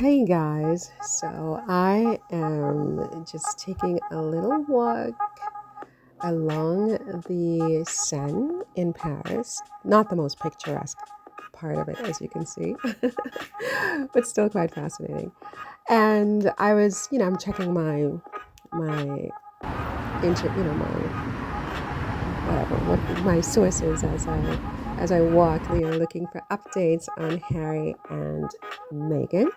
Hey guys, so I am just taking a little walk along the Seine in Paris. Not the most picturesque part of it, as you can see, but still quite fascinating. And I was, I'm checking my my whatever, what my sources as I walk, looking for updates on Harry and Meghan.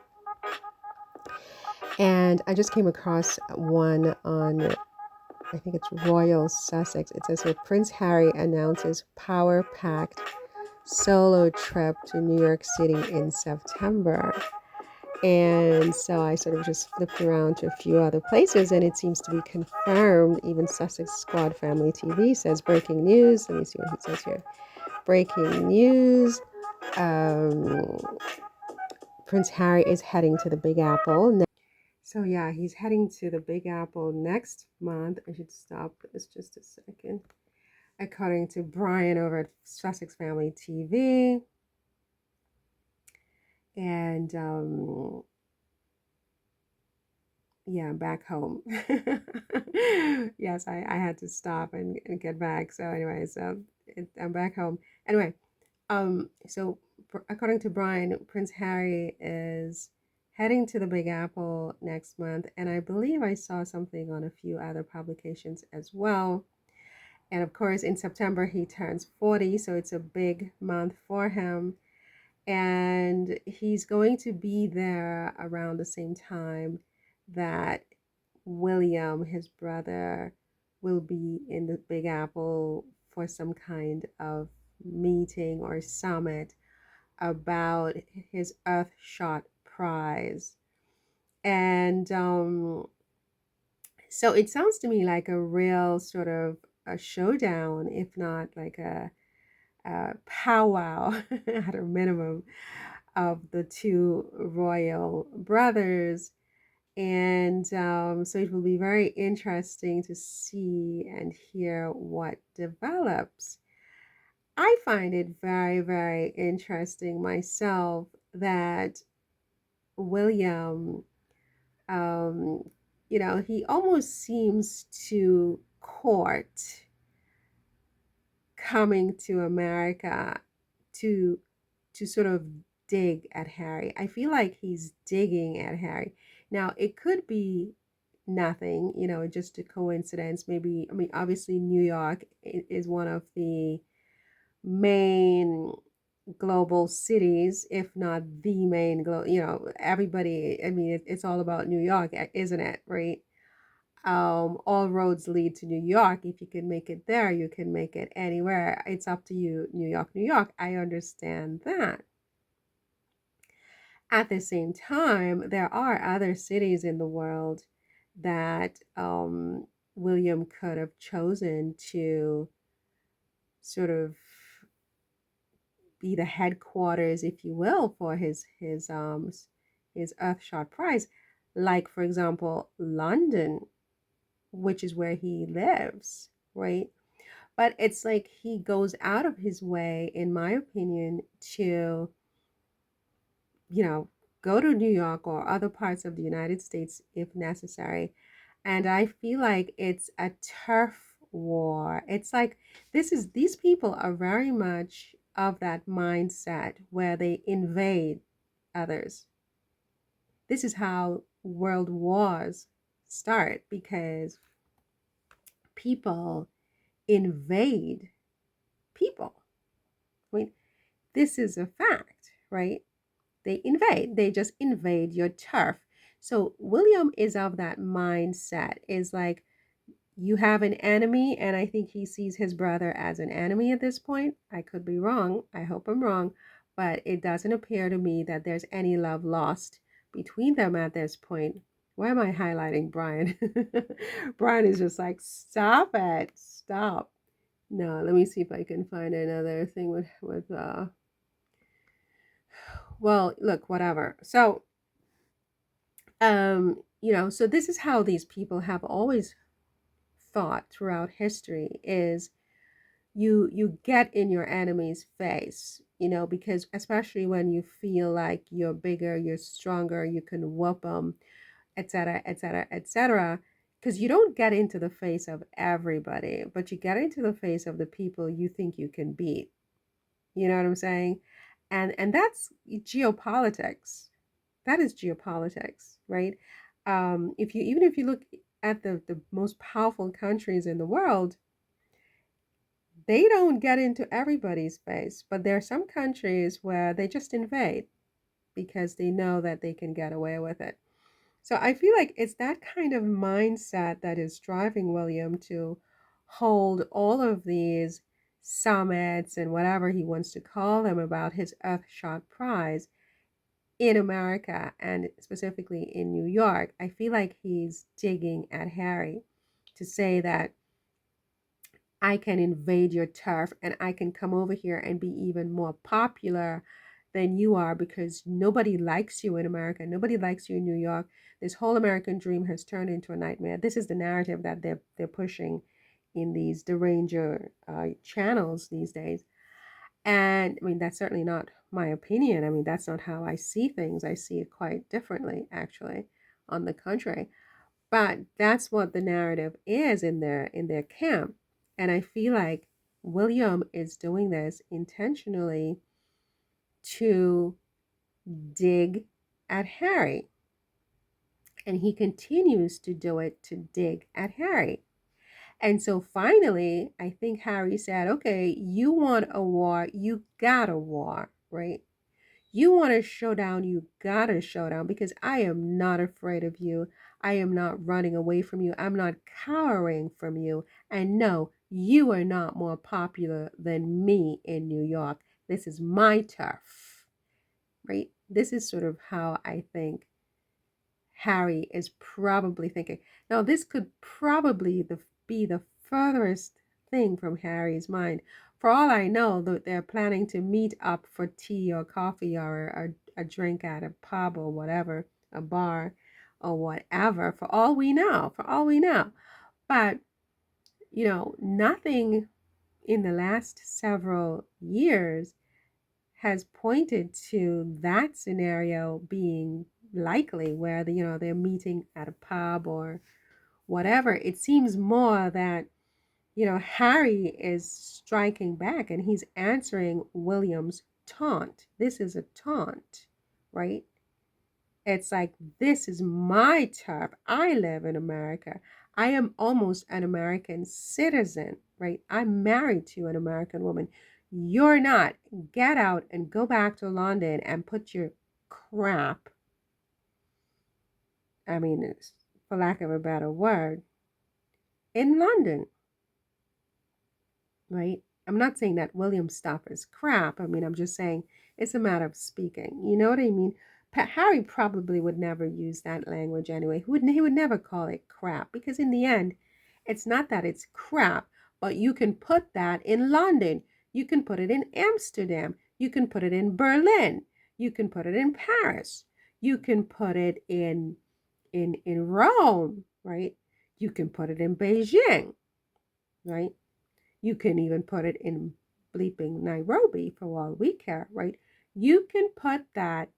And I just came across one on, I think it's Royal Sussex. It says here Prince Harry announces power packed solo trip to New York City in September. And so I sort of just flipped around to a few other places, and it seems to be confirmed. Even Sussex Squad Family TV says breaking news. Let me see what he says here. Breaking news. Um, Prince Harry is heading to the Big Apple. So yeah, he's heading to the Big Apple next month. I should stop this just a second. According to Brian over at Sussex Family TV. And yeah, back home. Yes, I had to stop and get back. So anyway, I'm back home. Anyway, so according to Brian, Prince Harry is heading to the Big Apple next month, and I believe I saw something on a few other publications as well. And of course, in September he turns 40, so it's a big month for him. And he's going to be there around the same time that William, his brother, will be in the Big Apple for some kind of meeting or summit about his Earthshot prize. And so it sounds to me like a real sort of a showdown, if not like a powwow at a minimum of the two royal brothers. And so it will be very interesting to see and hear what develops. I find it very, very interesting myself that William, um, he almost seems to court coming to America to sort of dig at Harry. I feel like he's digging at Harry. Now, it could be nothing, just a coincidence. Maybe, I mean, obviously, New York is one of the main global cities, if not the main global, everybody, I mean, it's all about New York, isn't it? Right? All roads lead to New York. If you can make it there, you can make it anywhere. It's up to you, New York, New York. I understand that. At the same time, there are other cities in the world that William could have chosen to sort of be the headquarters, if you will, for his Earthshot Prize. Like, for example, London, which is where he lives, right? But it's like he goes out of his way, in my opinion, to, you know, go to New York or other parts of the United States if necessary. And I feel like it's a turf war. It's like these people are very much of that mindset where they invade others. This is how world wars start because people invade people. I mean, this is a fact, right? They just invade your turf. So William is of that mindset, is like, you have an enemy, and I think he sees his brother as an enemy at this point. I could be wrong. I hope I'm wrong. But it doesn't appear to me that there's any love lost between them at this point. Why am I highlighting Brian? Brian is just like, stop it. Stop. No, let me see if I can find another thing with well, look, whatever. So, so this is how these people have always thought throughout history is you get in your enemy's face, because especially when you feel like you're bigger, you're stronger, you can whoop them, etc., etc., etc. Because you don't get into the face of everybody, but you get into the face of the people you think you can beat. You know what I'm saying? And that's geopolitics. That is geopolitics, right? If you even if you look at the most powerful countries in the world, they don't get into everybody's face, but there are some countries where they just invade because they know that they can get away with it. So I feel like it's that kind of mindset that is driving William to hold all of these summits and whatever he wants to call them about his Earthshot Prize in America and specifically in New York. I feel like he's digging at Harry to say that I can invade your turf and I can come over here and be even more popular than you are because nobody likes you in America. Nobody likes you in New York. This whole American dream has turned into a nightmare. This is the narrative that they're pushing in these deranger channels these days. And I mean, that's certainly not my opinion. I mean, that's not how I see things. I see it quite differently, actually, on the contrary. But that's what the narrative is in their camp. And I feel like William is doing this intentionally to dig at Harry. And he continues to do it to dig at Harry. And so finally, I think Harry said, okay, you want a war, you got a war, right? You want a showdown, you got a showdown because I am not afraid of you. I am not running away from you. I'm not cowering from you. And no, you are not more popular than me in New York. This is my turf, right? This is sort of how I think Harry is probably thinking. Now, this could probably be the furthest thing from Harry's mind. For all I know, they're planning to meet up for tea or coffee or a drink at a pub or whatever, a bar or whatever, for all we know. But, nothing in the last several years has pointed to that scenario being likely where they're meeting at a pub or whatever. It seems more that Harry is striking back and he's answering William's taunt. This is a taunt, right? It's like, this is my turf. I live in America. I am almost an American citizen, right? I'm married to an American woman. You're not. Get out and go back to London and put your crap, I mean, for lack of a better word, in London, right? I'm not saying that William's stuff is crap. I mean, I'm just saying it's a matter of speaking. You know what I mean? Harry probably would never use that language anyway. He would never call it crap because in the end, it's not that it's crap, but you can put that in London. You can put it in Amsterdam. You can put it in Berlin. You can put it in Paris. You can put it in Rome, right? You can put it in Beijing, right? You can even put it in bleeping Nairobi for all we care, right? You can put that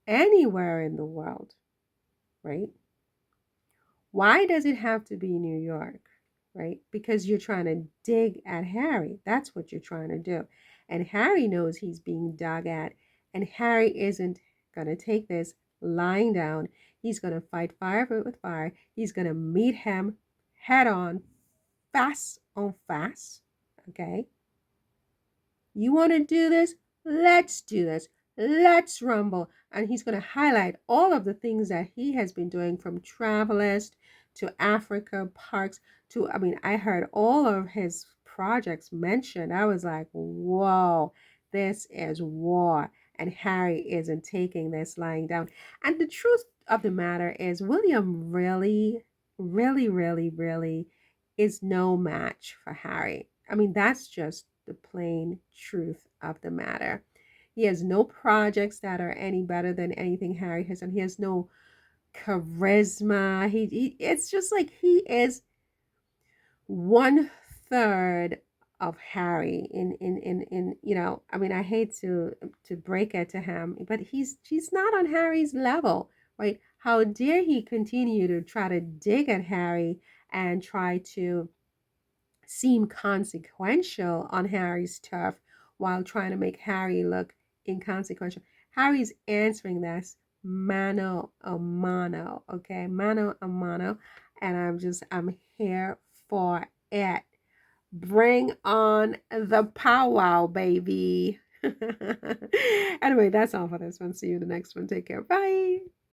anywhere in the world, right? Why does it have to be New York, right? Because you're trying to dig at Harry. That's what you're trying to do. And Harry knows he's being dug at, and Harry isn't going to take this lying down. He's going to fight fire with fire. He's going to meet him head on, face on face, okay? You want to do this? Let's do this. Let's rumble. And he's going to highlight all of the things that he has been doing from Travelist to Africa Parks to, I mean, I heard all of his projects mentioned. I was like, whoa, this is war. And Harry isn't taking this lying down. And the truth of the matter is, William really, really, really, really is no match for Harry. I mean, that's just the plain truth of the matter. He has no projects that are any better than anything Harry has done. He has no charisma. It's just like he is one third of Harry in I mean, I hate to break it to him, but he's not on Harry's level, right? How dare he continue to try to dig at Harry and try to seem consequential on Harry's turf while trying to make Harry look inconsequential. Harry's answering this mano a mano, okay? Mano a mano. And I'm here for it. Bring on the powwow, baby. Anyway, that's all for this one. See you in the next one. Take care. Bye.